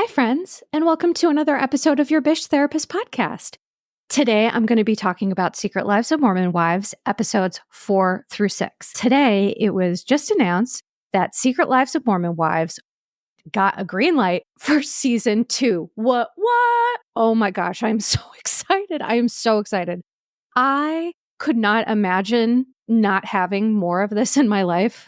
Hi, friends, and welcome to another episode of Yourbishtherapist podcast. Today, I'm going to be talking about Secret Lives of Mormon Wives, episodes 4 through 6. Today, it was just announced that Secret Lives of Mormon Wives got a green light for season 2. What? Oh my gosh, I'm so excited. I am so excited. I could not imagine not having more of this in my life.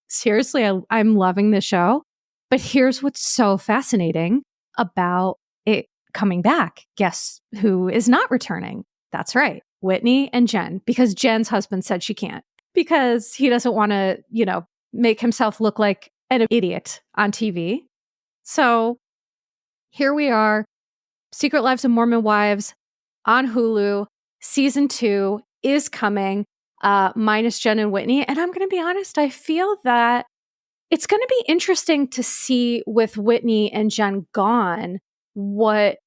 Seriously, I'm loving the show. But here's what's so fascinating about it coming back. Guess who is not returning? That's right, Whitney and Jen, because Jen's husband said she can't because he doesn't want to, make himself look like an idiot on TV. So here we are, Secret Lives of Mormon Wives on Hulu. Season 2 is coming, minus Jen and Whitney. And I'm going to be honest, I feel that it's going to be interesting to see with Whitney and Jen gone what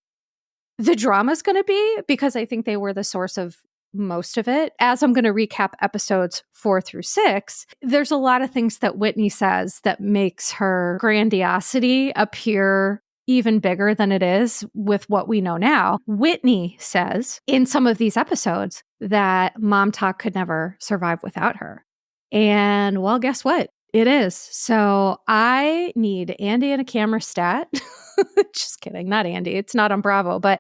the drama is going to be, because I think they were the source of most of it. As I'm going to recap episodes 4 through 6, there's a lot of things that Whitney says that makes her grandiosity appear even bigger than it is with what we know now. Whitney says in some of these episodes that Mom Talk could never survive without her. And well, guess what? It is. So I need Andy and a camera stat. Just kidding. Not Andy. It's not on Bravo, but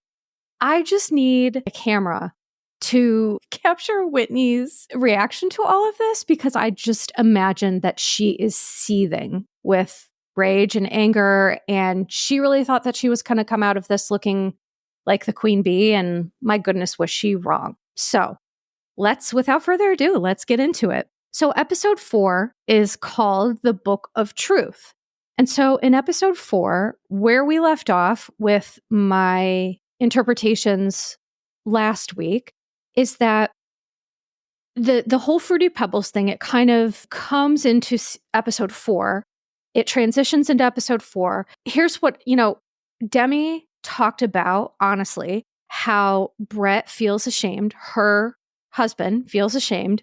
I just need a camera to capture Whitney's reaction to all of this, because I just imagine that she is seething with rage and anger. And she really thought that she was going to come out of this looking like the queen bee. And my goodness, was she wrong. So without further ado, let's get into it. So episode 4 is called The Book of Truth. And so in episode 4, where we left off with my interpretations last week is that the whole Fruity Pebbles thing, it kind of comes into episode 4. It transitions into episode 4. Here's what, Demi talked about, honestly, how Brett feels ashamed. Her husband feels ashamed.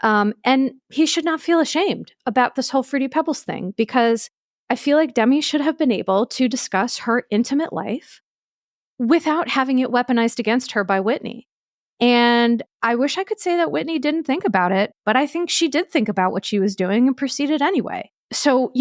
And he should not feel ashamed about this whole Fruity Pebbles thing, because I feel like Demi should have been able to discuss her intimate life without having it weaponized against her by Whitney. And I wish I could say that Whitney didn't think about it, but I think she did think about what she was doing and proceeded anyway. So,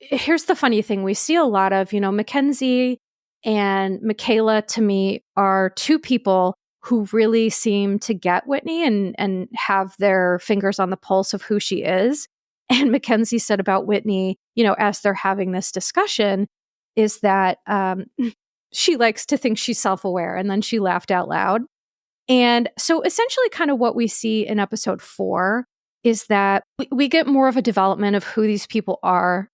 here's the funny thing. We see a lot of, Mackenzie and Michaela, to me, are two people who really seem to get Whitney and have their fingers on the pulse of who she is. And Mackenzie said about Whitney, as they're having this discussion, is that she likes to think she's self-aware. And then she laughed out loud. And so essentially kind of what we see in episode 4 is that we get more of a development of who these people are,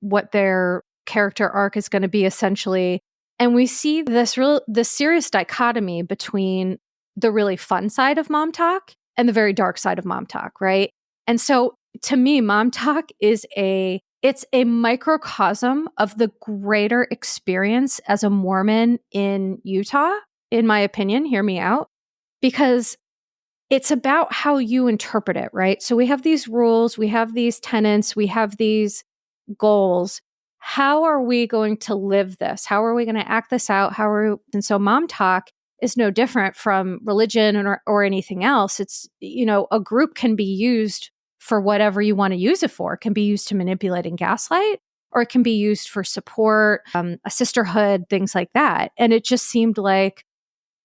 what their character arc is going to be essentially. And we see this serious dichotomy between the really fun side of Mom Talk and the very dark side of Mom Talk, right? And so to me, Mom Talk is it's a microcosm of the greater experience as a Mormon in Utah, in my opinion. Hear me out. Because it's about how you interpret it, right? So we have these rules, we have these tenets, we have these goals. How are we going to live this? How are we going to act this out? And so Mom Talk is no different from religion or anything else. It's, a group can be used for whatever you want to use it for. It can be used to manipulate and gaslight, or it can be used for support, a sisterhood, things like that. And it just seemed like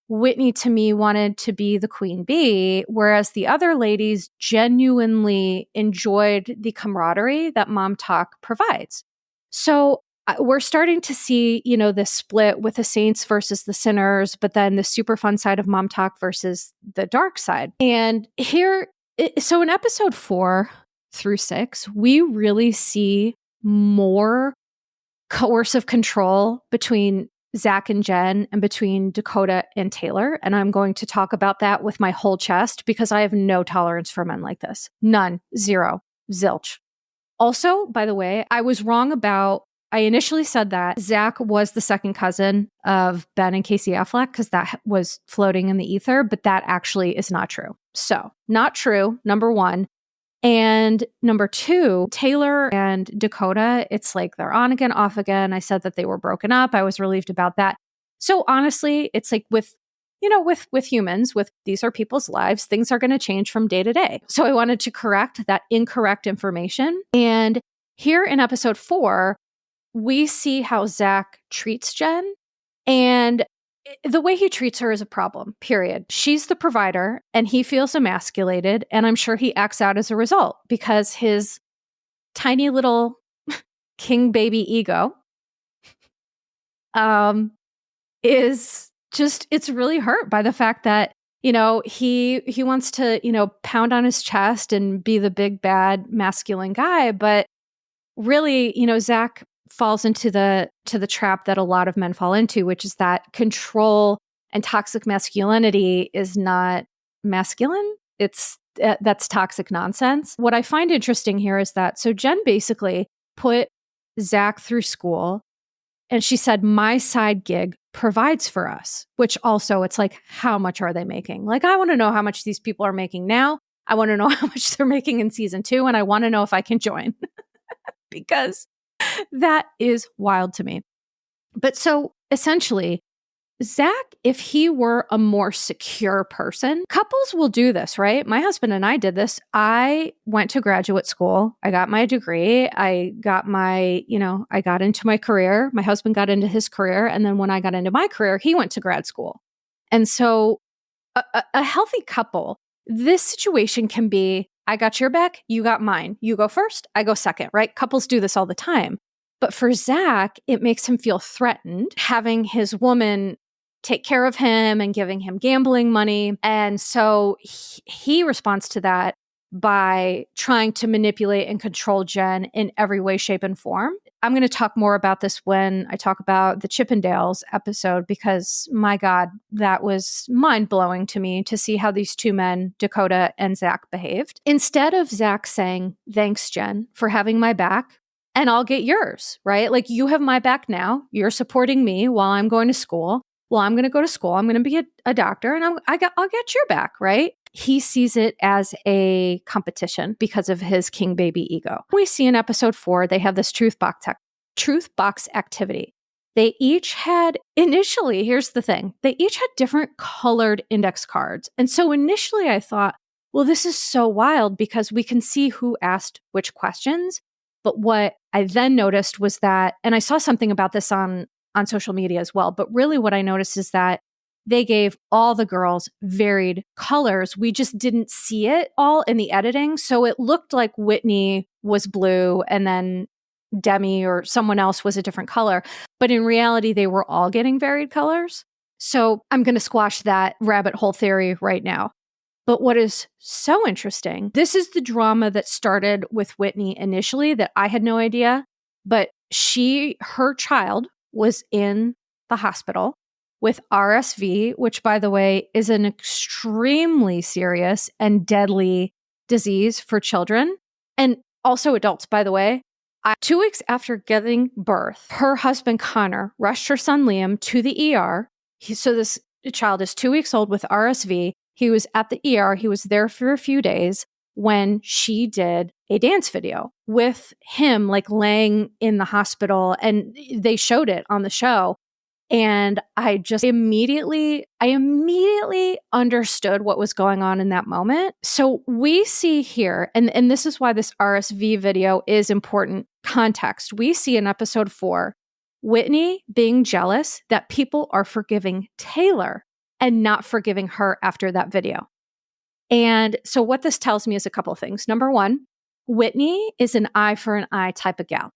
Whitney, to me, wanted to be the queen bee, whereas the other ladies genuinely enjoyed the camaraderie that Mom Talk provides. So we're starting to see, this split with the saints versus the sinners, but then the super fun side of Mom Talk versus the dark side. And so in episode 4 through 6, we really see more coercive control between Zach and Jen and between Dakota and Taylor. And I'm going to talk about that with my whole chest, because I have no tolerance for men like this. None. Zero. Zilch. Also, by the way, I was wrong I initially said that Zach was the second cousin of Ben and Casey Affleck, because that was floating in the ether, but that actually is not true. So, not true, number one. And number two, Taylor and Dakota, it's like they're on again, off again. I said that they were broken up. I was relieved about that. So honestly, it's like with humans, these are people's lives, things are going to change from day to day. So I wanted to correct that incorrect information. And here in episode 4, we see how Zach treats Jen, and the way he treats her is a problem, period. She's the provider and he feels emasculated. And I'm sure he acts out as a result because his tiny little king baby ego is just, it's really hurt by the fact that, he wants to, pound on his chest and be the big, bad, masculine guy. But really, Zach falls into the trap that a lot of men fall into, which is that control and toxic masculinity is not masculine. That's toxic nonsense. What I find interesting here is that, so Jen basically put Zach through school and she said, my side gig provides for us, which also it's like, how much are they making? Like, I want to know how much these people are making now. I want to know how much they're making in season 2. And I want to know if I can join because that is wild to me. But so essentially, Zach, if he were a more secure person, couples will do this, right? My husband and I did this. I went to graduate school. I got my degree. I got I got into my career. My husband got into his career. And then when I got into my career, he went to grad school. And so a healthy couple, this situation can be, I got your back, you got mine. You go first, I go second, right? Couples do this all the time. But for Zach, it makes him feel threatened having his woman take care of him and giving him gambling money. And so he responds to that by trying to manipulate and control Jen in every way, shape, and form. I'm going to talk more about this when I talk about the Chippendales episode, because my God, that was mind-blowing to me to see how these two men, Dakota and Zach, behaved. Instead of Zach saying, thanks, Jen, for having my back, and I'll get yours, right? Like, you have my back now. You're supporting me while I'm going to school. Well, I'm going to go to school. I'm going to be a doctor, and I'll get your back, right? He sees it as a competition because of his king baby ego. We see in episode 4, they have this truth box activity. They each had, initially, here's the thing, they each had different colored index cards. And so initially I thought, well, this is so wild because we can see who asked which questions. But what I then noticed was that, and I saw something about this on social media as well, but really what I noticed is that they gave all the girls varied colors. We just didn't see it all in the editing. So it looked like Whitney was blue and then Demi or someone else was a different color. But in reality, they were all getting varied colors. So I'm going to squash that rabbit hole theory right now. But what is so interesting, this is the drama that started with Whitney initially that I had no idea, but her child was in the hospital with RSV, which, by the way, is an extremely serious and deadly disease for children and also adults, by the way. 2 weeks after giving birth, her husband, Connor, rushed her son, Liam, to the ER. So this child is 2 weeks old with RSV. He was at the ER. He was there for a few days when she did a dance video with him, like laying in the hospital, and they showed it on the show. And I just immediately understood what was going on in that moment. So we see here, and this is why this RSV video is important context. We see in episode 4, Whitney being jealous that people are forgiving Taylor and not forgiving her after that video. And so what this tells me is a couple of things. Number one, Whitney is an eye for an eye type of gal.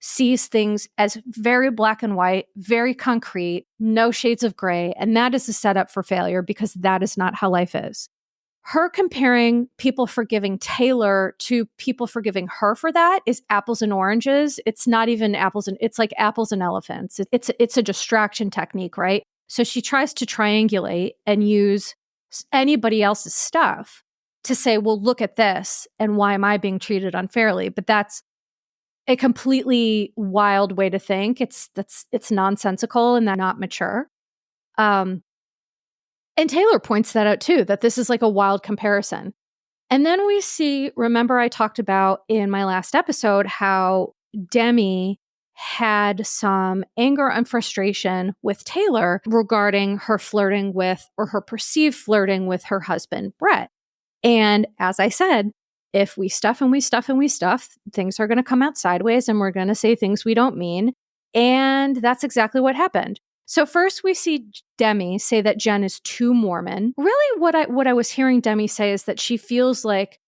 Sees things as very black and white, very concrete, no shades of gray. And that is a setup for failure because that is not how life is. Her comparing people forgiving Taylor to people forgiving her for that is apples and oranges. It's not even it's like apples and elephants. It's a distraction technique, right? So she tries to triangulate and use anybody else's stuff to say, well, look at this. And why am I being treated unfairly? But that's a completely wild way to think. It's nonsensical and that's not mature. And Taylor points that out too, that this is like a wild comparison. And then we see, remember I talked about in my last episode how Demi had some anger and frustration with Taylor regarding her flirting with, or her perceived flirting with, her husband, Brett. And as I said, if we stuff and we stuff and we stuff, things are going to come out sideways and we're going to say things we don't mean. And that's exactly what happened. So first we see Demi say that Jen is too Mormon. Really what I was hearing Demi say is that she feels like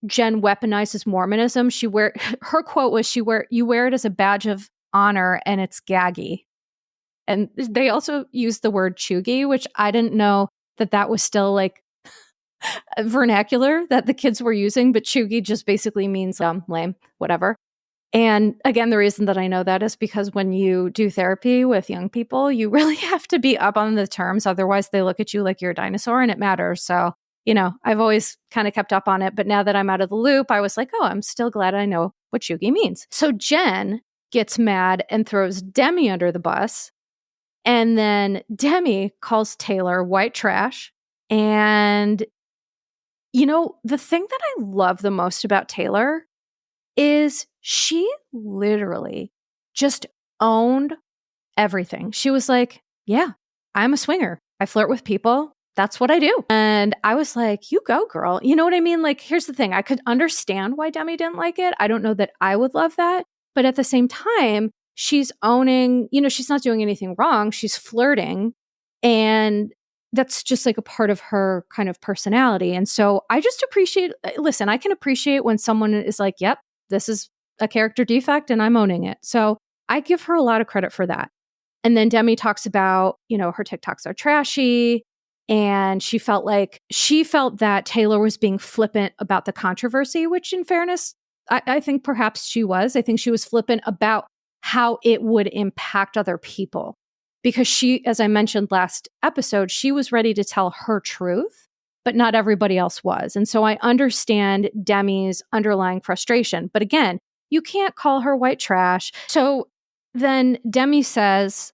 Jen weaponizes Mormonism. Her quote was, you wear it as a badge of honor and it's gaggy. And they also used the word chuggy, which I didn't know that was still like vernacular that the kids were using, but chuggy just basically means lame, whatever. And again, the reason that I know that is because when you do therapy with young people, you really have to be up on the terms. Otherwise, they look at you like you're a dinosaur and it matters. So, I've always kind of kept up on it. But now that I'm out of the loop, I was like, oh, I'm still glad I know what chuggy means. So Jen gets mad and throws Demi under the bus. And then Demi calls Taylor white trash. And, the thing that I love the most about Taylor is she literally just owned everything. She was like, yeah, I'm a swinger. I flirt with people. That's what I do. And I was like, you go, girl. You know what I mean? Like, here's the thing. I could understand why Demi didn't like it. I don't know that I would love that. But at the same time, she's owning, she's not doing anything wrong. She's flirting. And that's just like a part of her kind of personality. And so I just I can appreciate when someone is like, yep, this is a character defect and I'm owning it. So I give her a lot of credit for that. And then Demi talks about, her TikToks are trashy. And she felt that Taylor was being flippant about the controversy, which in fairness, I think perhaps she was. I think she was flippant about how it would impact other people. Because she, as I mentioned last episode, she was ready to tell her truth, but not everybody else was. And so I understand Demi's underlying frustration. But again, you can't call her white trash. So then Demi says,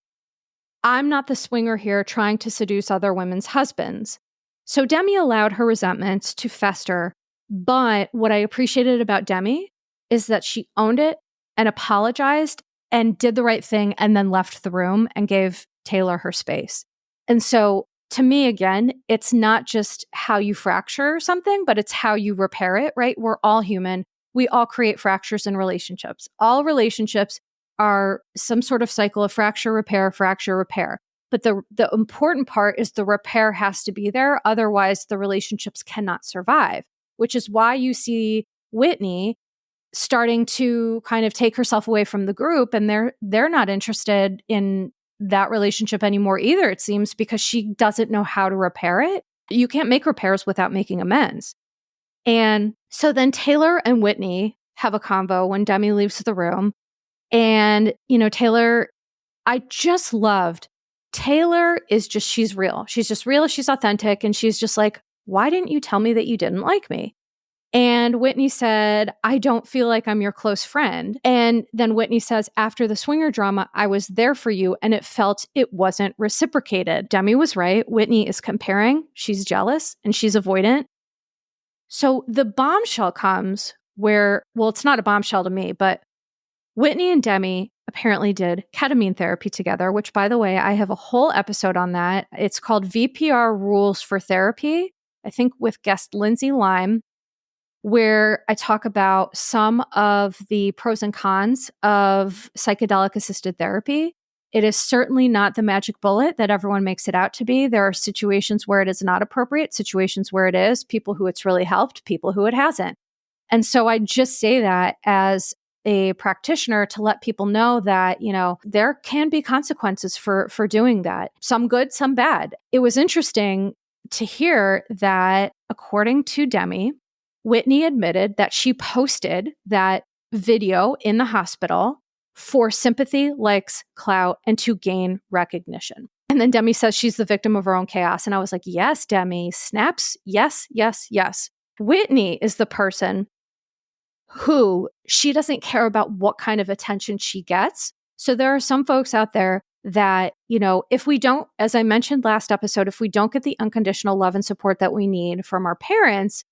I'm not the swinger here trying to seduce other women's husbands. So Demi allowed her resentments to fester. But what I appreciated about Demi is that she owned it and apologized and did the right thing and then left the room and gave Taylor her space. And so to me, again, it's not just how you fracture something, but it's how you repair it, right? We're all human. We all create fractures in relationships. All relationships are some sort of cycle of fracture, repair, fracture, repair. But the important part is the repair has to be there. Otherwise, the relationships cannot survive, which is why you see Whitney starting to kind of take herself away from the group, and they're not interested in that relationship anymore either, it seems, because she doesn't know how to repair it. You can't make repairs without making amends. And so then Taylor and Whitney have a convo when Demi leaves the room. And, Taylor, I just loved, Taylor is just, she's real. She's just real. She's authentic. And she's just like, why didn't you tell me that you didn't like me? And Whitney said, I don't feel like I'm your close friend. And then Whitney says, after the swinger drama, I was there for you and it wasn't reciprocated. Demi was right. Whitney is comparing. She's jealous and she's avoidant. So the bombshell comes where, well, it's not a bombshell to me, but Whitney and Demi apparently did ketamine therapy together, which, by the way, I have a whole episode on that. It's called VPR Rules for Therapy, I think with guest Lindsay Lime, where I talk about some of the pros and cons of psychedelic-assisted therapy. It is certainly not the magic bullet that everyone makes it out to be. There are situations where it is not appropriate, situations where it is, people who it's really helped, people who it hasn't. And so I just say that as a practitioner to let people know that, there can be consequences for doing that. Some good, some bad. It was interesting to hear that, according to Demi, Whitney admitted that she posted that video in the hospital for sympathy, likes, clout, and to gain recognition. And then Demi says she's the victim of her own chaos. And I was like, yes, Demi, snaps. Yes, yes, yes. Whitney is the person who she doesn't care about what kind of attention she gets. So there are some folks out there that, if we don't, as I mentioned last episode, if we don't get the unconditional love and support that we need from our parents,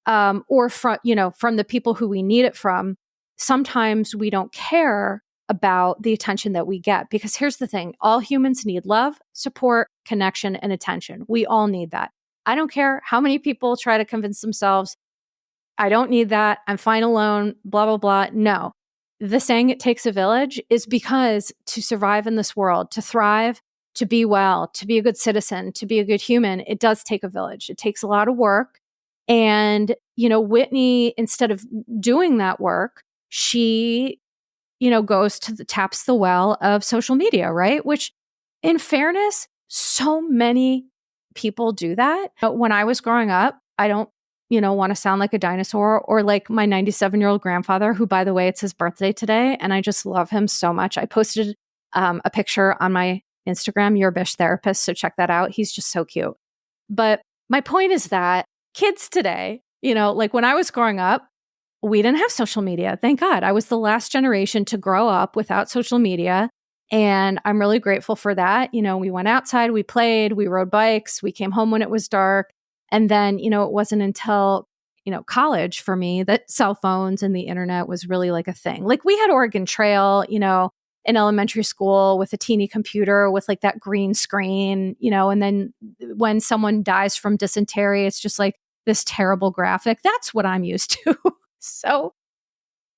or from the people who we need it from, sometimes we don't care about the attention that we get. Because here's the thing, all humans need love, support, connection, and attention. We all need that. I don't care how many people try to convince themselves, I don't need that, I'm fine alone, blah, blah, blah. No. The saying it takes a village is because to survive in this world, to thrive, to be well, to be a good citizen, to be a good human, it does take a village. It takes a lot of work. And, Whitney, instead of doing that work, she, goes to taps the well of social media, right? Which, in fairness, so many people do that. But when I was growing up, I don't, want to sound like a dinosaur or like my 97-year-old grandfather, who, by the way, it's his birthday today. And I just love him so much. I posted a picture on my Instagram, Yourbishtherapist. So check that out. He's just so cute. But my point is that kids today, like when I was growing up, we didn't have social media. Thank God. I was the last generation to grow up without social media. And I'm really grateful for that. We went outside, we played, we rode bikes, we came home when it was dark. And then, it wasn't until, college for me that cell phones and the internet was really like a thing. Like we had Oregon Trail, in elementary school with a teeny computer with like that green screen, and then when someone dies from dysentery, it's just like this terrible graphic. That's what I'm used to. So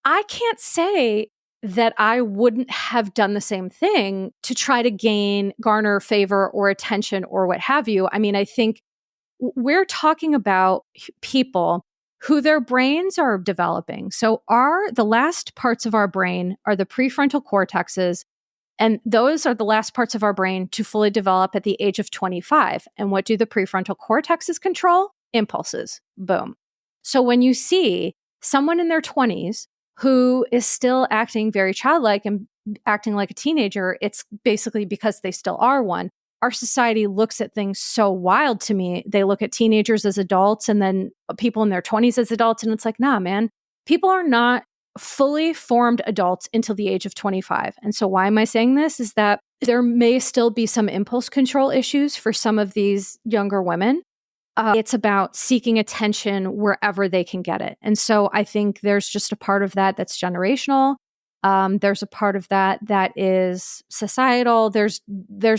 I can't say that I wouldn't have done the same thing to try to garner favor or attention or what have you. I mean, I think we're talking about people who their brains are developing. So the last parts of our brain are the prefrontal cortexes, and those are the last parts of our brain to fully develop at the age of 25. And what do the prefrontal cortexes control? Impulses. Boom. So when you see someone in their 20s who is still acting very childlike and acting like a teenager, it's basically because they still are one. Our society looks at things so wild to me. They look at teenagers as adults and then people in their 20s as adults. And it's like, nah, man, people are not fully formed adults until the age of 25. And so why am I saying this? Is that there may still be some impulse control issues for some of these younger women. It's about seeking attention wherever they can get it. And so I think there's just a part of that that's generational. There's a part of that is societal. There's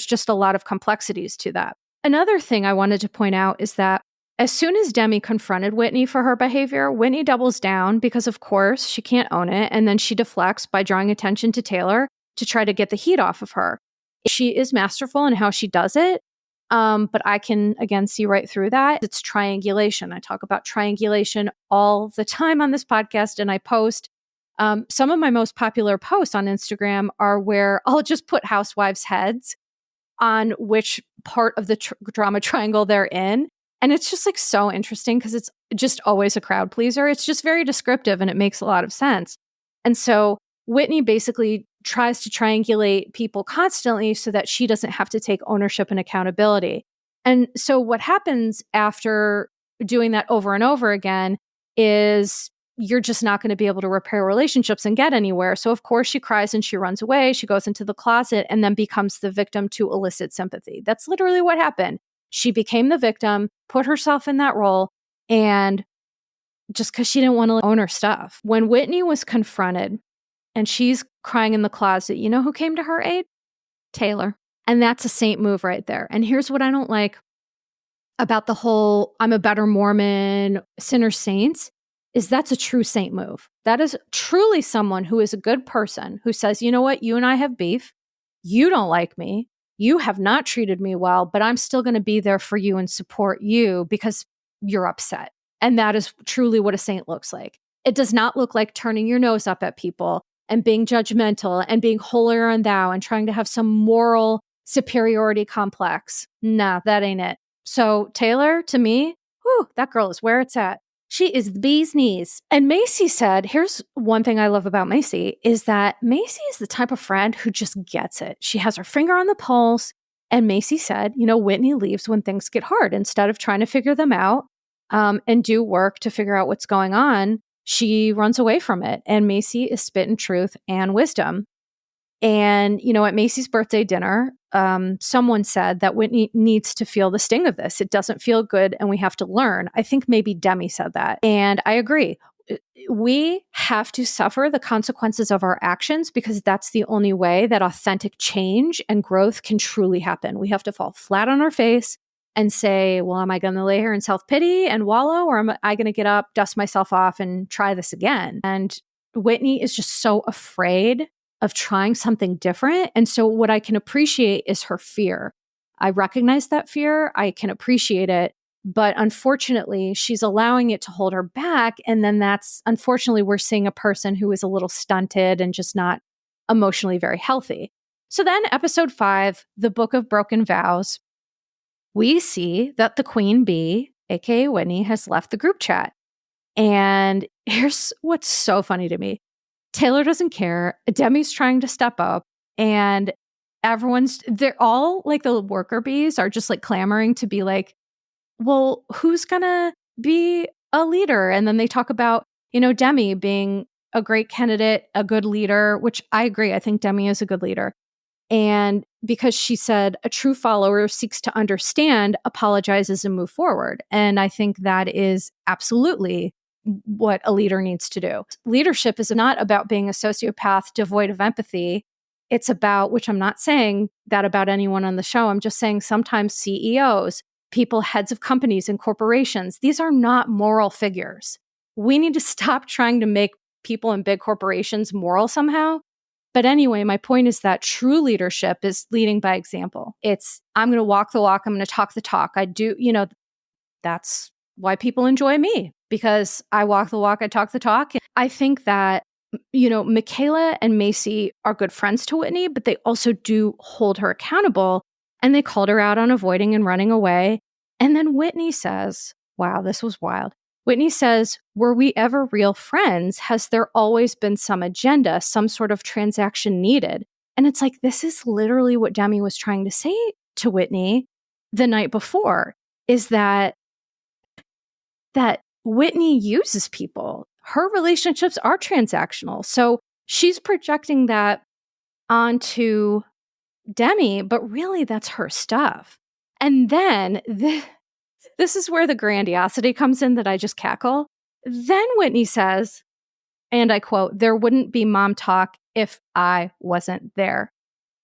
just a lot of complexities to that. Another thing I wanted to point out is that as soon as Demi confronted Whitney for her behavior, Whitney doubles down because, of course, she can't own it. And then she deflects by drawing attention to Taylor to try to get the heat off of her. She is masterful in how she does it. But I can, again, see right through that. It's triangulation. I talk about triangulation all the time on this podcast, and I post some of my most popular posts on Instagram are where I'll just put housewives' heads on which part of the drama triangle they're in. And it's just like so interesting because it's just always a crowd pleaser. It's just very descriptive and it makes a lot of sense. And so Whitney basically tries to triangulate people constantly so that she doesn't have to take ownership and accountability. And so what happens after doing that over and over again is you're just not going to be able to repair relationships and get anywhere. So of course she cries and she runs away. She goes into the closet and then becomes the victim to elicit sympathy. That's literally what happened. She became the victim, put herself in that role, and just because she didn't want to own her stuff. When Whitney was confronted and she's crying in the closet, you know who came to her aid? Taylor. And that's a saint move right there. And here's what I don't like about the whole I'm a better Mormon, sinner saints, is that's a true saint move. That is truly someone who is a good person who says, you know what, you and I have beef. You don't like me. You have not treated me well, but I'm still going to be there for you and support you because you're upset. And that is truly what a saint looks like. It does not look like turning your nose up at people and being judgmental and being holier than thou and trying to have some moral superiority complex. Nah, that ain't it. So Taylor, to me, whew, that girl is where it's at. She is the bee's knees. And Macy said, here's one thing I love about Macy, is that Macy is the type of friend who just gets it. She has her finger on the pulse. And Macy said, you know, Whitney leaves when things get hard. Instead of trying to figure them out and do work to figure out what's going on, she runs away from it. And Macy is spitting truth and wisdom. And, at Macy's birthday dinner, someone said that Whitney needs to feel the sting of this. It doesn't feel good and we have to learn. I think maybe Demi said that. And I agree. We have to suffer the consequences of our actions because that's the only way that authentic change and growth can truly happen. We have to fall flat on our face and say, well, am I going to lay here in self-pity and wallow, or am I going to get up, dust myself off, and try this again? And Whitney is just so afraid of trying something different. And so what I can appreciate is her fear. I recognize that fear. I can appreciate it. But unfortunately, she's allowing it to hold her back. And then unfortunately, we're seeing a person who is a little stunted and just not emotionally very healthy. So then episode 5, the Book of Broken Vows, we see that the queen bee, aka Whitney, has left the group chat. And here's what's so funny to me. Taylor doesn't care. Demi's trying to step up, and they're all like, the worker bees are just like clamoring to be like, well, who's gonna be a leader? And then they talk about, Demi being a great candidate, a good leader, which I agree. I think Demi is a good leader. And because she said a true follower seeks to understand, apologizes, and move forward. And I think that is absolutely what a leader needs to do. Leadership is not about being a sociopath devoid of empathy. It's about, which I'm not saying that about anyone on the show. I'm just saying sometimes CEOs, people, heads of companies and corporations, these are not moral figures. We need to stop trying to make people in big corporations moral somehow. But anyway, my point is that true leadership is leading by example. It's, I'm going to walk the walk. I'm going to talk the talk. I do, that's why people enjoy me, because I walk the walk, I talk the talk. I think that, Michaela and Macy are good friends to Whitney, but they also do hold her accountable. And they called her out on avoiding and running away. And then Whitney says, wow, this was wild. Whitney says, were we ever real friends? Has there always been some agenda, some sort of transaction needed? And it's like, this is literally what Demi was trying to say to Whitney the night before, is that Whitney uses people. Her relationships are transactional. So she's projecting that onto Demi, but really that's her stuff. And then this is where the grandiosity comes in that I just cackle. Then Whitney says, and I quote, "There wouldn't be mom talk if I wasn't there."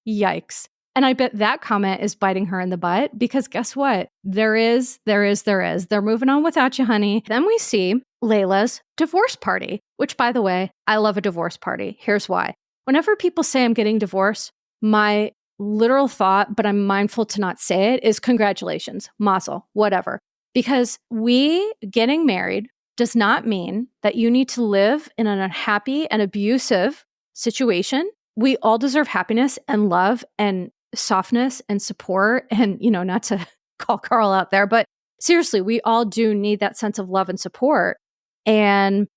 Yikes. And I bet that comment is biting her in the butt, because guess what? There is. They're moving on without you, honey. Then we see Layla's divorce party, which, by the way, I love a divorce party. Here's why. Whenever people say I'm getting divorced, my literal thought, but I'm mindful to not say it, is congratulations, mazel, whatever. Because getting married does not mean that you need to live in an unhappy and abusive situation. We all deserve happiness and love and softness and support. And, not to call Carl out there, but seriously, we all do need that sense of love and support. And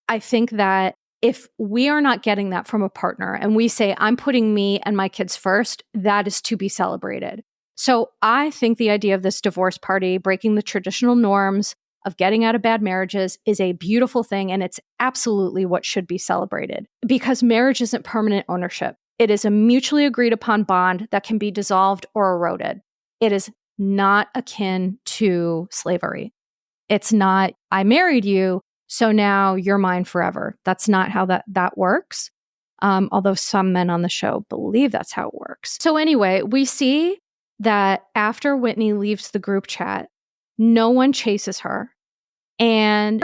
I think that if we are not getting that from a partner and we say, I'm putting me and my kids first, that is to be celebrated. So I think the idea of this divorce party, breaking the traditional norms of getting out of bad marriages, is a beautiful thing. And it's absolutely what should be celebrated, because marriage isn't permanent ownership. It is a mutually agreed upon bond that can be dissolved or eroded. It is not akin to slavery. It's not, I married you, so now you're mine forever. That's not how that works. Although some men on the show believe that's how it works. So anyway, we see that after Whitney leaves the group chat, no one chases her. And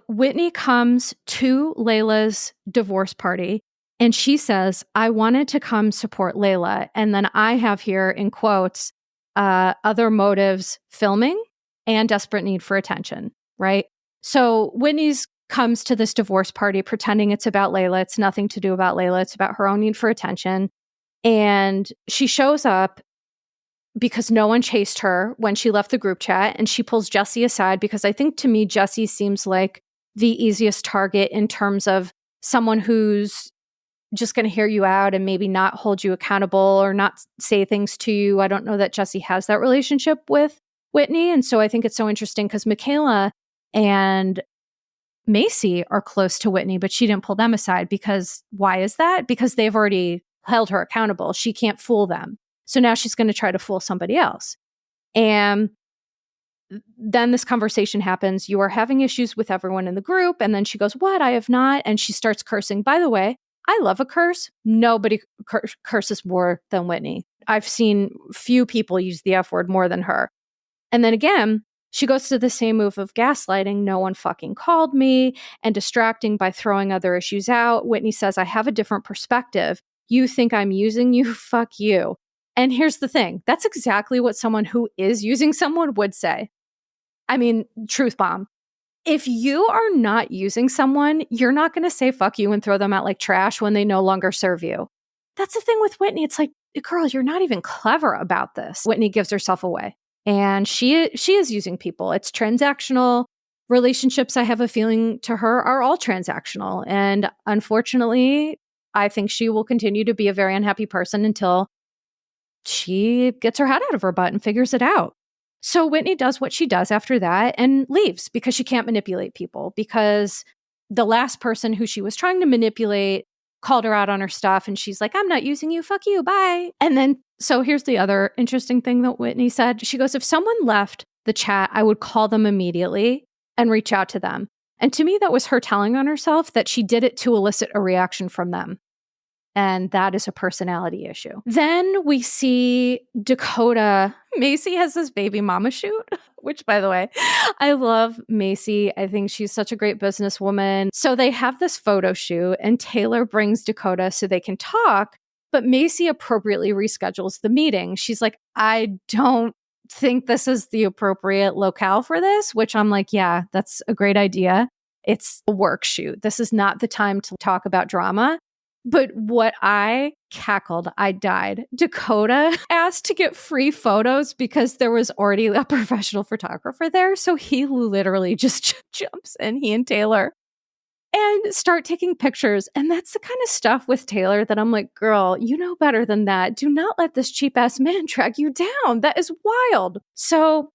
Whitney comes to Layla's divorce party and she says, I wanted to come support Layla. And then I have here in quotes, other motives, filming and desperate need for attention, right? So Whitney's comes to this divorce party pretending it's about Layla. It's nothing to do about Layla. It's about her own need for attention. And she shows up because no one chased her when she left the group chat, and she pulls Jesse aside, because I think, to me, Jesse seems like the easiest target in terms of someone who's just going to hear you out and maybe not hold you accountable or not say things to you. I don't know that Jesse has that relationship with Whitney. And so I think it's so interesting because Michaela and Macy are close to Whitney, but she didn't pull them aside because why is that? Because they've already held her accountable. She can't fool them. So now she's going to try to fool somebody else. And then this conversation happens. You are having issues with everyone in the group. And then she goes, what? I have not. And she starts cursing. By the way, I love a curse. Nobody curses more than Whitney. I've seen few people use the F word more than her. And then again, she goes to the same move of gaslighting. No one fucking called me, and distracting by throwing other issues out. Whitney says, I have a different perspective. You think I'm using you? Fuck you. And here's the thing. That's exactly what someone who is using someone would say. I mean, truth bomb. If you are not using someone, you're not going to say fuck you and throw them out like trash when they no longer serve you. That's the thing with Whitney. It's like, girl, you're not even clever about this. Whitney gives herself away. And she is using people. It's transactional. Relationships, I have a feeling to her, are all transactional. And unfortunately, I think she will continue to be a very unhappy person until she gets her head out of her butt and figures it out. So Whitney does what she does after that and leaves because she can't manipulate people, because the last person who she was trying to manipulate called her out on her stuff, and she's like, I'm not using you, fuck you, bye. And then, so here's the other interesting thing that Whitney said. She goes, if someone left the chat, I would call them immediately and reach out to them. And to me, that was her telling on herself that she did it to elicit a reaction from them. And that is a personality issue. Then we see Dakota. Macy has this baby mama shoot, which, by the way, I love Macy. I think she's such a great businesswoman. So they have this photo shoot, and Taylor brings Dakota so they can talk, but Macy appropriately reschedules the meeting. She's like, I don't think this is the appropriate locale for this, which I'm like, yeah, that's a great idea. It's a work shoot. This is not the time to talk about drama. But what I cackled, I died. Dakota asked to get free photos because there was already a professional photographer there. So he literally just jumps in, he and Taylor, and start taking pictures. And that's the kind of stuff with Taylor that I'm like, girl, you know better than that. Do not let this cheap ass man track you down. That is wild. So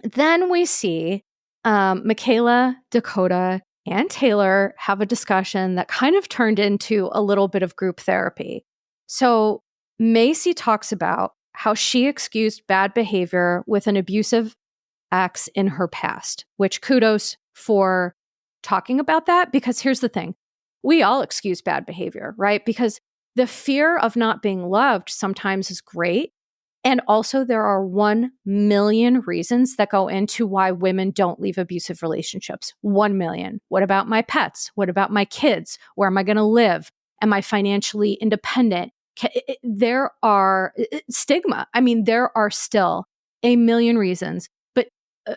then we see Michaela, Dakota, and Taylor have a discussion that kind of turned into a little bit of group therapy. So Macy talks about how she excused bad behavior with an abusive ex in her past, which kudos for talking about that, because here's the thing. We all excuse bad behavior, right? Because the fear of not being loved sometimes is great. And also, there are 1 million reasons that go into why women don't leave abusive relationships. 1 million. What about my pets? What about my kids? Where am I going to live? Am I financially independent? There are stigma. I mean, there are still a million reasons. But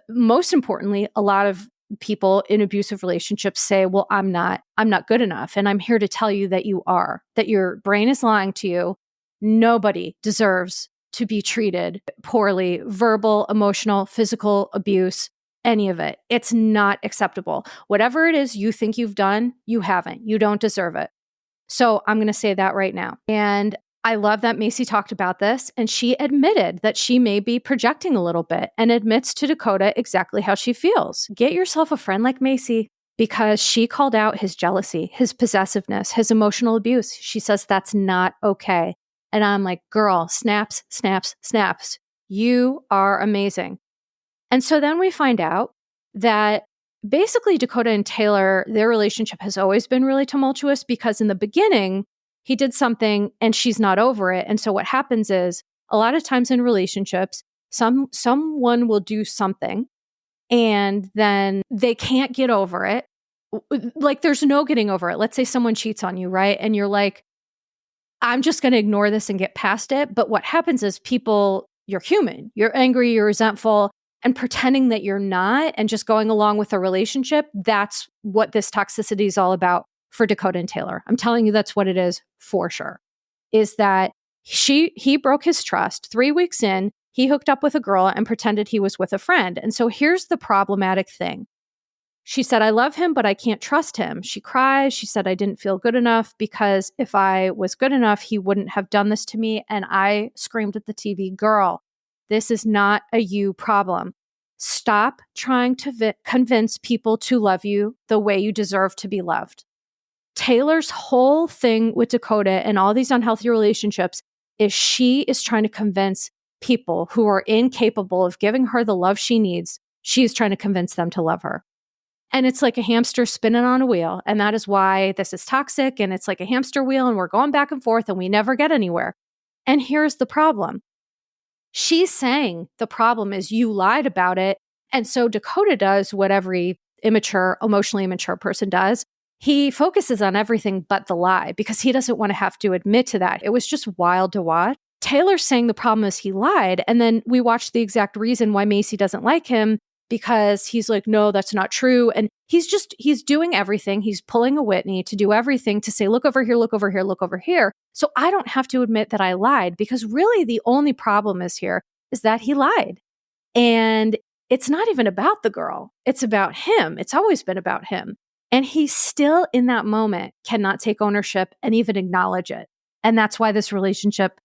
most importantly, a lot of people in abusive relationships say, well, I'm not good enough. And I'm here to tell you that you are, that your brain is lying to you. Nobody deserves to be treated poorly, verbal, emotional, physical abuse, any of it. It's not acceptable. Whatever it is you think you've done, you haven't. You don't deserve it. So I'm going to say that right now. And I love that Macy talked about this, and she admitted that she may be projecting a little bit and admits to Dakota exactly how she feels. Get yourself a friend like Macy, because she called out his jealousy, his possessiveness, his emotional abuse. She says that's not okay. And I'm like, girl, snaps, snaps, snaps. You are amazing. And so then we find out that basically Dakota and Taylor, their relationship has always been really tumultuous, because in the beginning, he did something and she's not over it. And so what happens is, a lot of times in relationships, someone will do something and then they can't get over it. Like, there's no getting over it. Let's say someone cheats on you, right? And you're like, I'm just going to ignore this and get past it. But what happens is you're human, you're angry, you're resentful, and pretending that you're not and just going along with a relationship. That's what this toxicity is all about for Dakota and Taylor. I'm telling you, that's what it is for sure. Is that he broke his trust. 3 weeks in, he hooked up with a girl and pretended he was with a friend. And so here's the problematic thing. She said, I love him, but I can't trust him. She cries. She said, I didn't feel good enough, because if I was good enough, he wouldn't have done this to me. And I screamed at the TV, girl, this is not a you problem. Stop trying to convince people to love you the way you deserve to be loved. Taylor's whole thing with Dakota and all these unhealthy relationships is she is trying to convince people who are incapable of giving her the love she needs. She is trying to convince them to love her. And it's like a hamster spinning on a wheel. And that is why this is toxic. And it's like a hamster wheel and we're going back and forth and we never get anywhere. And here's the problem. She's saying the problem is you lied about it. And so Dakota does what every emotionally immature person does. He focuses on everything but the lie because he doesn't want to have to admit to that. It was just wild to watch. Taylor's saying the problem is he lied. And then we watch the exact reason why Macy doesn't like him because he's like, no, that's not true. And he's doing everything. He's pulling a Whitney to do everything to say, look over here, look over here, look over here. So I don't have to admit that I lied because really the only problem is that he lied. And it's not even about the girl. It's about him. It's always been about him. And he still in that moment cannot take ownership and even acknowledge it. And that's why this relationship,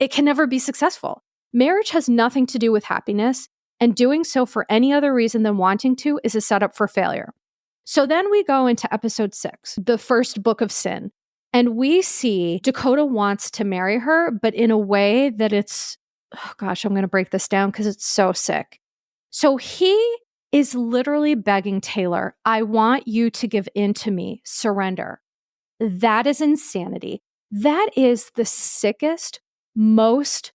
it can never be successful. Marriage has nothing to do with happiness, and doing so for any other reason than wanting to is a setup for failure. So then we go into episode 6, the first book of sin. And we see Dakota wants to marry her, but in a way that I'm going to break this down because it's so sick. So he is literally begging Taylor, I want you to give in to me, surrender. That is insanity. That is the sickest, most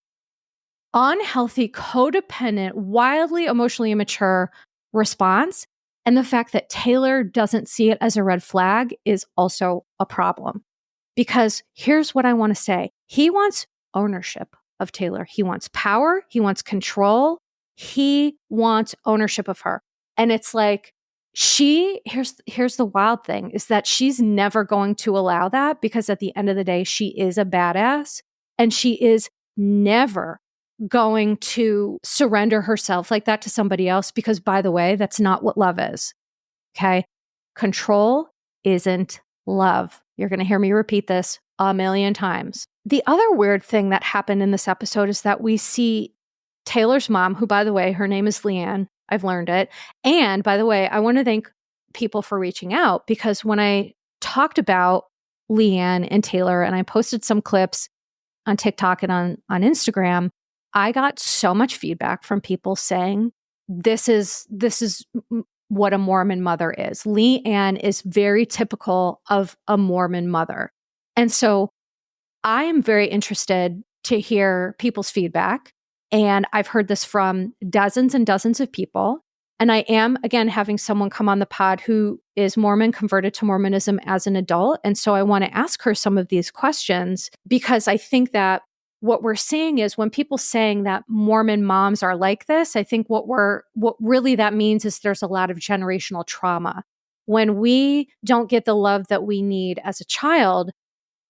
unhealthy, codependent, wildly emotionally immature response. And the fact that Taylor doesn't see it as a red flag is also a problem. Because here's what I want to say. He wants ownership of Taylor. He wants power. He wants control. He wants ownership of her. And it's like, here's the wild thing is that she's never going to allow that because at the end of the day, she is a badass and she is never going to surrender herself like that to somebody else because, by the way, that's not what love is. Okay? Control isn't love. You're going to hear me repeat this a million times. The other weird thing that happened in this episode is that we see Taylor's mom, who, by the way, her name is Leanne. I've learned it. And by the way, I want to thank people for reaching out because when I talked about Leanne and Taylor and I posted some clips on TikTok and on Instagram, I got so much feedback from people saying, this is what a Mormon mother is. Leanne is very typical of a Mormon mother. And so I am very interested to hear people's feedback. And I've heard this from dozens and dozens of people. And I am, again, having someone come on the pod who is Mormon, converted to Mormonism as an adult. And so I want to ask her some of these questions because I think that what we're seeing is when people saying that Mormon moms are like this, I think what really that means is there's a lot of generational trauma. When we don't get the love that we need as a child,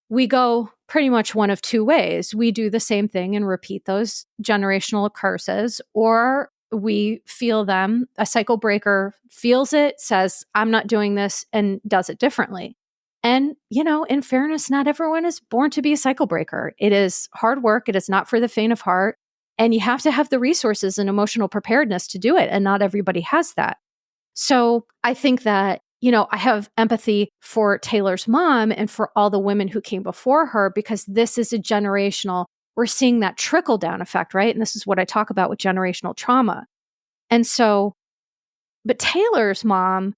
we go pretty much one of two ways. We do the same thing and repeat those generational curses, or we feel them. A cycle breaker feels it, says, I'm not doing this, and does it differently. And, in fairness, not everyone is born to be a cycle breaker. It is hard work. It is not for the faint of heart. And you have to have the resources and emotional preparedness to do it. And not everybody has that. So I think that, I have empathy for Taylor's mom and for all the women who came before her because this is we're seeing that trickle down effect, right? And this is what I talk about with generational trauma. And so, but Taylor's mom,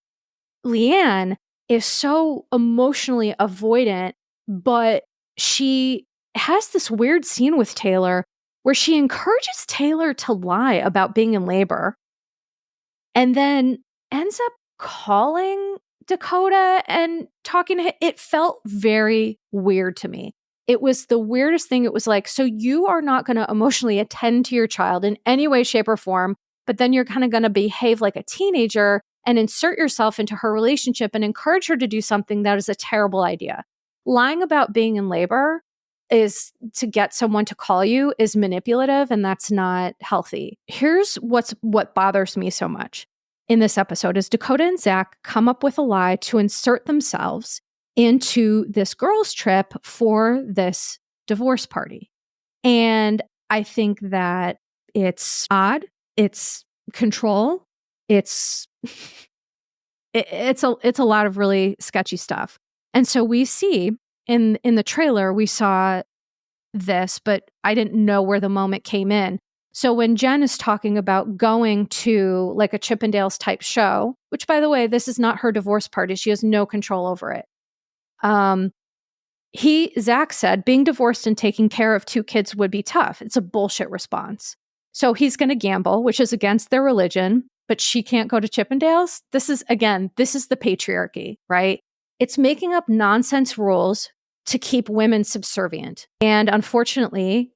Leanne, is so emotionally avoidant, but she has this weird scene with Taylor where she encourages Taylor to lie about being in labor and then ends up calling Dakota and talking to him. It felt very weird to me. It was the weirdest thing. It was like, so you are not going to emotionally attend to your child in any way, shape, or form, but then you're kind of going to behave like a teenager and insert yourself into her relationship and encourage her to do something that is a terrible idea. Lying about being in labor is to get someone to call you is manipulative, and that's not healthy. Here's what bothers me so much in this episode is Dakota and Zach come up with a lie to insert themselves into this girls' trip for this divorce party. And I think that it's odd. It's control. It's it's a lot of really sketchy stuff. And so we see in the trailer, we saw this, but I didn't know where the moment came in. So when Jen is talking about going to like a Chippendales type show, which by the way, this is not her divorce party. She has no control over it. Zach said being divorced and taking care of 2 kids would be tough. It's a bullshit response. So he's going to gamble, which is against their religion, but she can't go to Chippendales. This is the patriarchy, right? It's making up nonsense rules to keep women subservient. And unfortunately,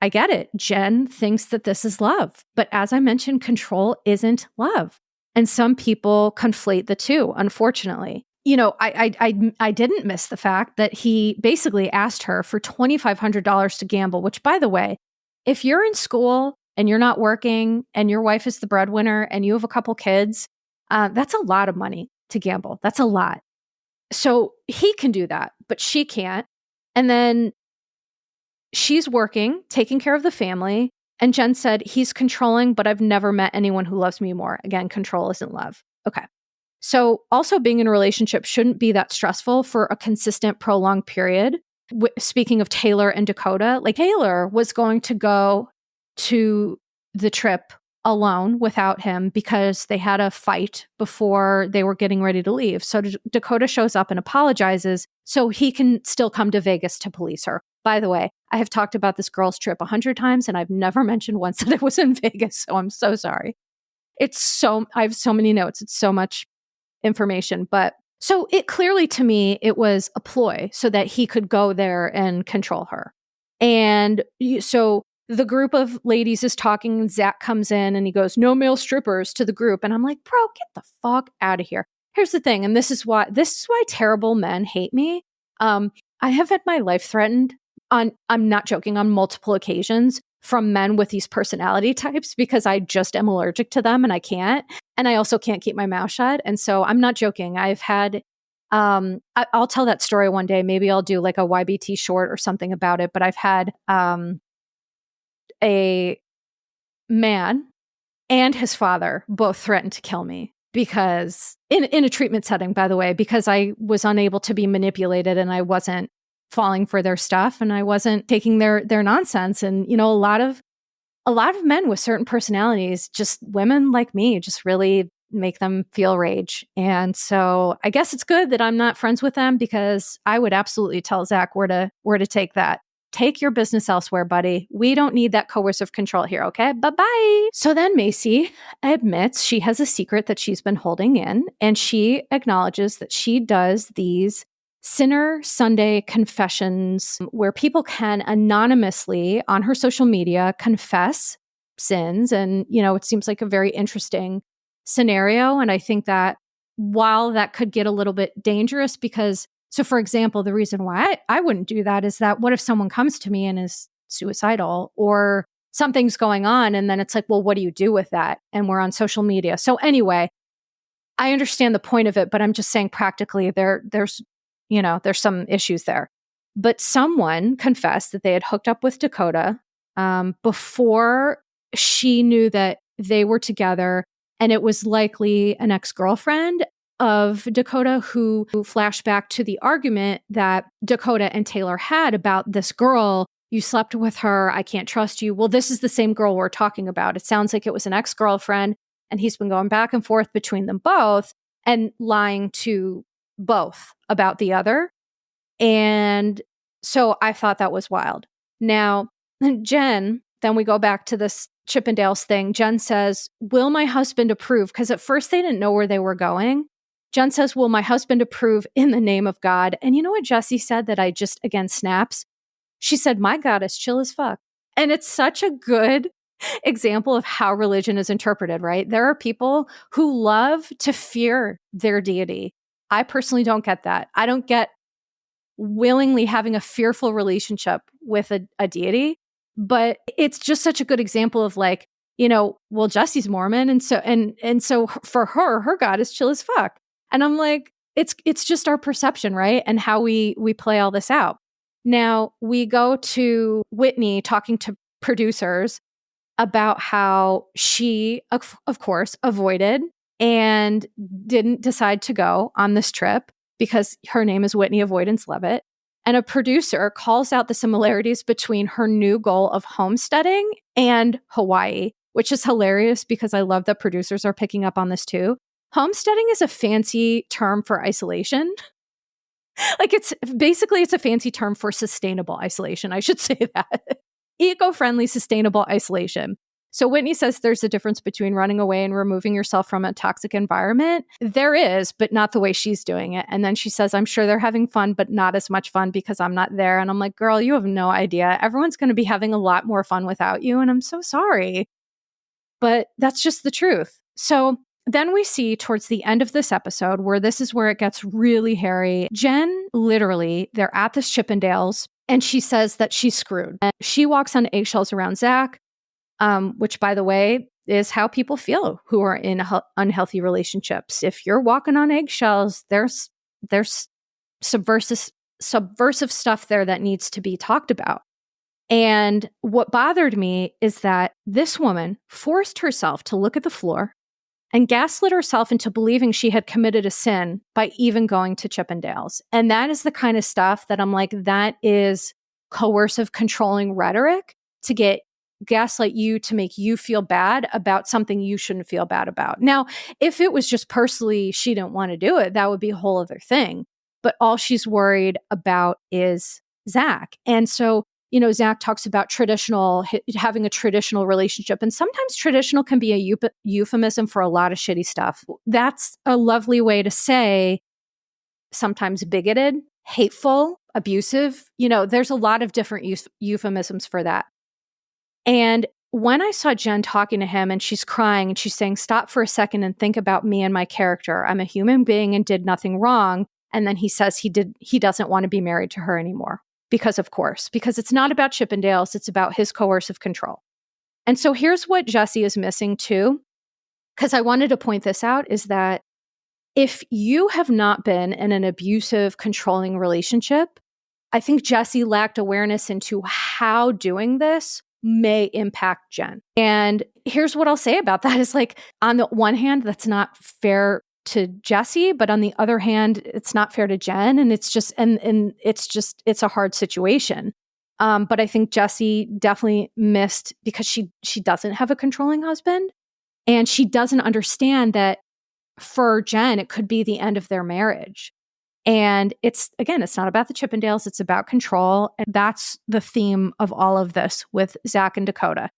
I get it. Jen thinks that this is love. But as I mentioned, control isn't love. And some people conflate the two, unfortunately. I didn't miss the fact that he basically asked her for $2,500 to gamble, which, by the way, if you're in school and you're not working and your wife is the breadwinner and you have a couple kids, that's a lot of money to gamble. That's a lot. So he can do that, but she can't. And then she's working, taking care of the family. And Jen said, he's controlling, but I've never met anyone who loves me more. Again, control isn't love. Okay. So also being in a relationship shouldn't be that stressful for a consistent, prolonged period. Speaking of Taylor and Dakota, like Taylor was going to go to the trip alone without him because they had a fight before they were getting ready to leave. So Dakota shows up and apologizes so he can still come to Vegas to police her. By the way, I have talked about this girl's trip 100 times and I've never mentioned once that it was in Vegas. So I'm so sorry. I have so many notes. It's so much information. But so it clearly to me, it was a ploy so that he could go there and control her. And so the group of ladies is talking and Zach comes in and he goes, no male strippers to the group. And I'm like, bro, get the fuck out of here. Here's the thing. And this is why terrible men hate me. I have had my life threatened I'm not joking, on multiple occasions from men with these personality types because I just am allergic to them and I can't. And I also can't keep my mouth shut. And so I'm not joking. I've had, I'll tell that story one day. Maybe I'll do like a YBT short or something about it. But I've had a man and his father both threatened to kill me because in a treatment setting, by the way, because I was unable to be manipulated and I wasn't falling for their stuff and I wasn't taking their nonsense. And, a lot of men with certain personalities, just women like me, just really make them feel rage. And so I guess it's good that I'm not friends with them because I would absolutely tell Zach where to take that. Take your business elsewhere, buddy. We don't need that coercive control here, okay? Bye-bye. So then Macy admits she has a secret that she's been holding in, and she acknowledges that she does these Sinner Sunday confessions where people can anonymously on her social media confess sins. And, it seems like a very interesting scenario. And I think that while that could get a little bit dangerous because, so for example, the reason why I wouldn't do that is that what if someone comes to me and is suicidal or something's going on and then it's like, well, what do you do with that? And we're on social media. So anyway, I understand the point of it, but I'm just saying practically there's some issues there. But someone confessed that they had hooked up with Dakota before she knew that they were together. And it was likely an ex-girlfriend of Dakota who flashed back to the argument that Dakota and Taylor had about this girl. You slept with her. I can't trust you. Well, this is the same girl we're talking about. It sounds like it was an ex-girlfriend and he's been going back and forth between them both and lying to both about the other. And so I thought that was wild. Now, Jen, then we go back to this Chippendales thing. Jen says, will my husband approve? Because at first they didn't know where they were going. Jen says, will my husband approve in the name of God? And you know what Jessie said that I just, again, snaps? She said, my God is chill as fuck. And it's such a good example of how religion is interpreted, right? There are people who love to fear their deity. I personally don't get that. I don't get willingly having a fearful relationship with a deity, but it's just such a good example of like, well, Jessie's Mormon. And so for her God is chill as fuck. And I'm like, it's just our perception, right? And how we play all this out. Now we go to Whitney talking to producers. about how she, of course, avoided and didn't decide to go on this trip because her name is Whitney Avoidance Levitt. And a producer calls out the similarities between her new goal of homesteading and Hawaii, which is hilarious because I love that producers are picking up on this too. Homesteading is a fancy term for isolation. Like it's a fancy term for sustainable isolation. I should say that. Eco-friendly, sustainable isolation. So Whitney says there's a difference between running away and removing yourself from a toxic environment. There is, but not the way she's doing it. And then she says, I'm sure they're having fun, but not as much fun because I'm not there. And I'm like, girl, you have no idea. Everyone's going to be having a lot more fun without you. And I'm so sorry. But that's just the truth. So then we see towards the end of this episode where this is where it gets really hairy. Jen, literally, they're at this Chippendales and she says that she's screwed. And she walks on eggshells around Zach, which, by the way, is how people feel who are in unhealthy relationships. If you're walking on eggshells, there's subversive stuff there that needs to be talked about. And what bothered me is that this woman forced herself to look at the floor and gaslit herself into believing she had committed a sin by even going to Chippendales. And that is the kind of stuff that I'm like, that is coercive, controlling rhetoric to gaslight you to make you feel bad about something you shouldn't feel bad about. Now, if it was just personally she didn't want to do it, that would be a whole other thing. But all she's worried about is Zach. And so, Zach talks about having a traditional relationship. And sometimes traditional can be a euphemism for a lot of shitty stuff. That's a lovely way to say sometimes bigoted, hateful, abusive. There's a lot of different euphemisms for that. And when I saw Jen talking to him and she's crying and she's saying, stop for a second and think about me and my character. I'm a human being and did nothing wrong. And then he says he doesn't want to be married to her anymore. Because it's not about Chippendales, it's about his coercive control. And so here's what Jesse is missing too, because I wanted to point this out, is that if you have not been in an abusive, controlling relationship, I think Jesse lacked awareness into how doing this may impact Jen. And here's what I'll say about that is, like, on the one hand, that's not fair to Jesse, but on the other hand, it's not fair to Jen. And it's just, it's a hard situation. But I think Jesse definitely missed because she doesn't have a controlling husband, and she doesn't understand that for Jen, it could be the end of their marriage. And it's not about the Chippendales, it's about control. And that's the theme of all of this with Zach and Dakota.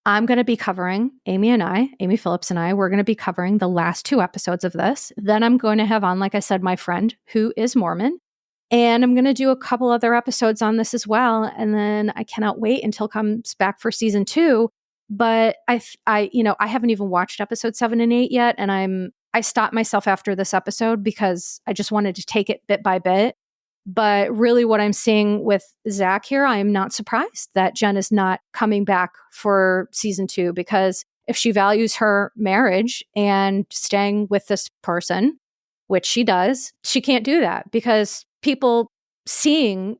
I'm going to be covering, Amy Phillips and I, we're going to be covering the last 2 episodes of this. Then I'm going to have on, like I said, my friend who is Mormon. And I'm going to do a couple other episodes on this as well. And then I cannot wait until it comes back for season 2. But I haven't even watched episode 7 and 8 yet. And I stopped myself after this episode because I just wanted to take it bit by bit. But really what I'm seeing with Zach here, I am not surprised that Jen is not coming back for season 2, because if she values her marriage and staying with this person, which she does, she can't do that because people seeing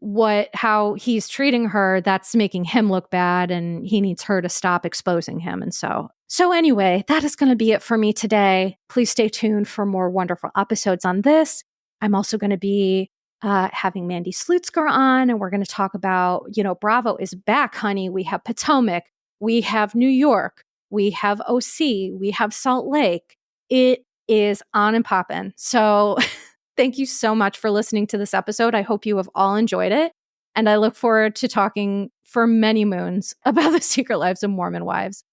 how he's treating her, that's making him look bad, and he needs her to stop exposing him. And so anyway, that is going to be it for me today. Please stay tuned for more wonderful episodes on this. I'm also going to be having Mandy Slutzker on, and we're going to talk about, Bravo is back, honey. We have Potomac, we have New York, we have OC, we have Salt Lake. It is on and popping. So thank you so much for listening to this episode. I hope you have all enjoyed it. And I look forward to talking for many moons about the Secret Lives of Mormon Wives.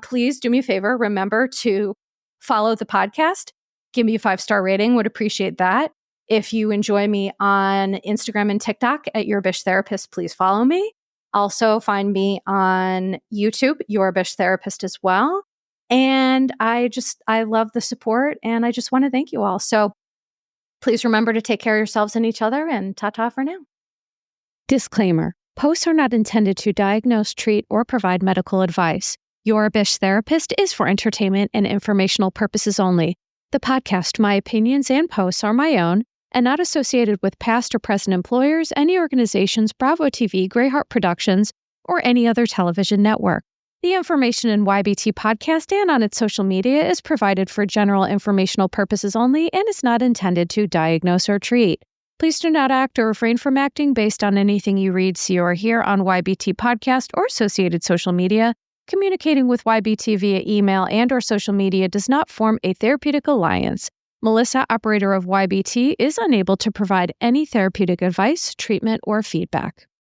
Please do me a favor. Remember to follow the podcast. Give me a 5-star rating. Would appreciate that. If you enjoy me on Instagram and TikTok at Yourbishtherapist, please follow me. Also find me on YouTube, Yourbishtherapist as well. And I love the support, and I just want to thank you all. So please remember to take care of yourselves and each other, and ta-ta for now. Disclaimer. Posts are not intended to diagnose, treat, or provide medical advice. Yourbishtherapist is for entertainment and informational purposes only. The podcast, my opinions, and posts are my own and not associated with past or present employers, any organizations, Bravo TV, Greyheart Productions, or any other television network. The information in YBT podcast and on its social media is provided for general informational purposes only and is not intended to diagnose or treat. Please do not act or refrain from acting based on anything you read, see, or hear on YBT podcast or associated social media. Communicating with YBT via email and or social media does not form a therapeutic alliance. Melissa, operator of YBT, is unable to provide any therapeutic advice, treatment, or feedback.